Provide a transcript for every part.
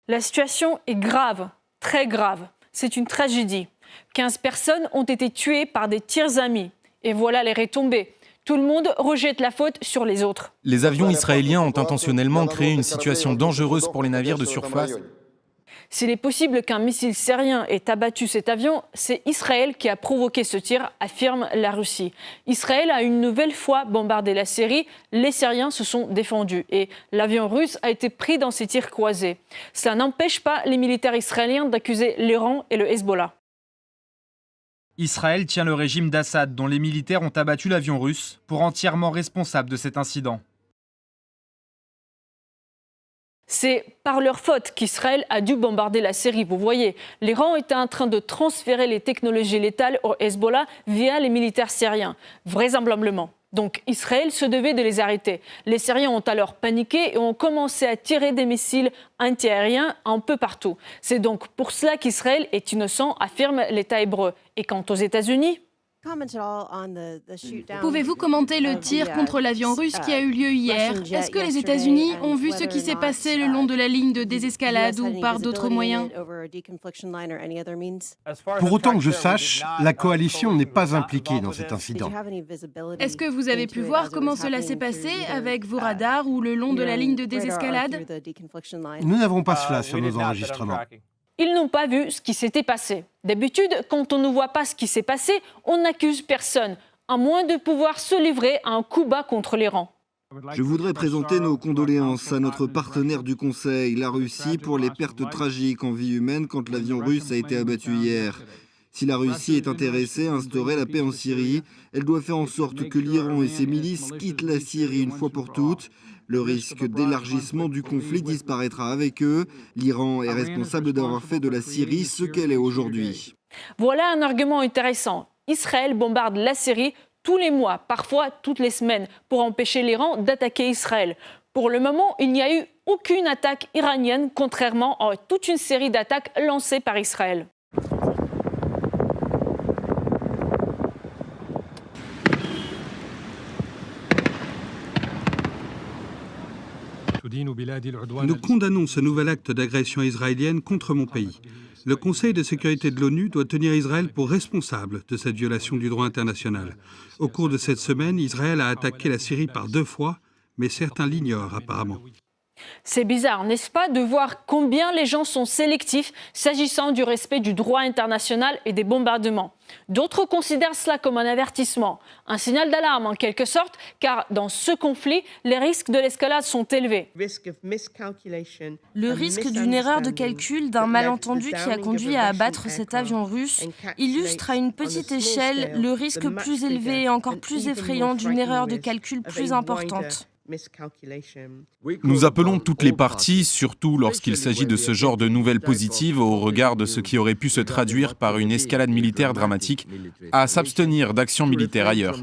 La situation est grave, très grave. C'est une tragédie. 15 personnes ont été tuées par des tirs amis. Et voilà les retombées. Tout le monde rejette la faute sur les autres. Les avions israéliens ont intentionnellement créé une situation dangereuse pour les navires de surface. S'il est possible qu'un missile syrien ait abattu cet avion, c'est Israël qui a provoqué ce tir, affirme la Russie. Israël a une nouvelle fois bombardé la Syrie, les Syriens se sont défendus et l'avion russe a été pris dans ces tirs croisés. Cela n'empêche pas les militaires israéliens d'accuser l'Iran et le Hezbollah. Israël tient le régime d'Assad, dont les militaires ont abattu l'avion russe, pour entièrement responsable de cet incident. C'est par leur faute qu'Israël a dû bombarder la Syrie. Vous voyez, l'Iran était en train de transférer les technologies létales au Hezbollah via les militaires syriens, vraisemblablement. Donc Israël se devait de les arrêter. Les Syriens ont alors paniqué et ont commencé à tirer des missiles antiaériens un peu partout. C'est donc pour cela qu'Israël est innocent, affirme l'État hébreu. Et quant aux États-Unis ? Pouvez-vous commenter le tir contre l'avion russe qui a eu lieu hier? Est-ce que les États-Unis ont vu ce qui s'est passé le long de la ligne de désescalade ou par d'autres moyens? Pour autant que je sache, la coalition n'est pas impliquée dans cet incident. Est-ce que vous avez pu voir comment cela s'est passé avec vos radars ou le long de la ligne de désescalade? Nous n'avons pas cela sur nos enregistrements. Ils n'ont pas vu ce qui s'était passé. D'habitude, quand on ne voit pas ce qui s'est passé, on n'accuse personne, à moins de pouvoir se livrer à un coup bas contre l'Iran. Je voudrais présenter nos condoléances à notre partenaire du Conseil, la Russie, pour les pertes tragiques en vie humaine quand l'avion russe a été abattu hier. Si la Russie est intéressée à instaurer la paix en Syrie, elle doit faire en sorte que l'Iran et ses milices quittent la Syrie une fois pour toutes. Le risque d'élargissement du conflit disparaîtra avec eux. L'Iran est responsable d'avoir fait de la Syrie ce qu'elle est aujourd'hui. Voilà un argument intéressant. Israël bombarde la Syrie tous les mois, parfois toutes les semaines, pour empêcher l'Iran d'attaquer Israël. Pour le moment, il n'y a eu aucune attaque iranienne, contrairement à toute une série d'attaques lancées par Israël. Nous condamnons ce nouvel acte d'agression israélienne contre mon pays. Le Conseil de sécurité de l'ONU doit tenir Israël pour responsable de cette violation du droit international. Au cours de cette semaine, Israël a attaqué la Syrie par 2 fois, mais certains l'ignorent apparemment. C'est bizarre, n'est-ce pas, de voir combien les gens sont sélectifs s'agissant du respect du droit international et des bombardements. D'autres considèrent cela comme un avertissement, un signal d'alarme en quelque sorte, car dans ce conflit, les risques de l'escalade sont élevés. Le risque d'une erreur de calcul, d'un malentendu qui a conduit à abattre cet avion russe, illustre à une petite échelle le risque plus élevé et encore plus effrayant d'une erreur de calcul plus importante. Nous appelons toutes les parties, surtout lorsqu'il s'agit de ce genre de nouvelles positives au regard de ce qui aurait pu se traduire par une escalade militaire dramatique, à s'abstenir d'actions militaires ailleurs.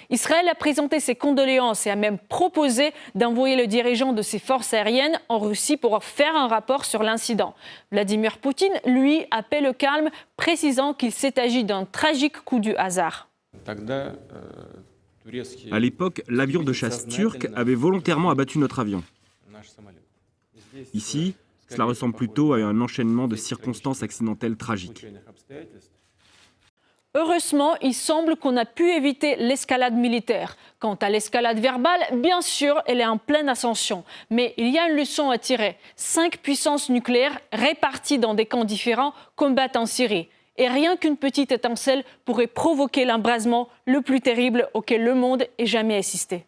Israël a présenté ses condoléances et a même proposé d'envoyer le dirigeant de ses forces aériennes en Russie pour faire un rapport sur l'incident. Vladimir Poutine, lui, appelle au calme, précisant qu'il s'est agi d'un tragique coup du hasard. À l'époque, l'avion de chasse turc avait volontairement abattu notre avion. Ici, cela ressemble plutôt à un enchaînement de circonstances accidentelles tragiques. Heureusement, il semble qu'on a pu éviter l'escalade militaire. Quant à l'escalade verbale, bien sûr, elle est en pleine ascension. Mais il y a une leçon à tirer. 5 puissances nucléaires réparties dans des camps différents combattent en Syrie. Et rien qu'une petite étincelle pourrait provoquer l'embrasement le plus terrible auquel le monde ait jamais assisté.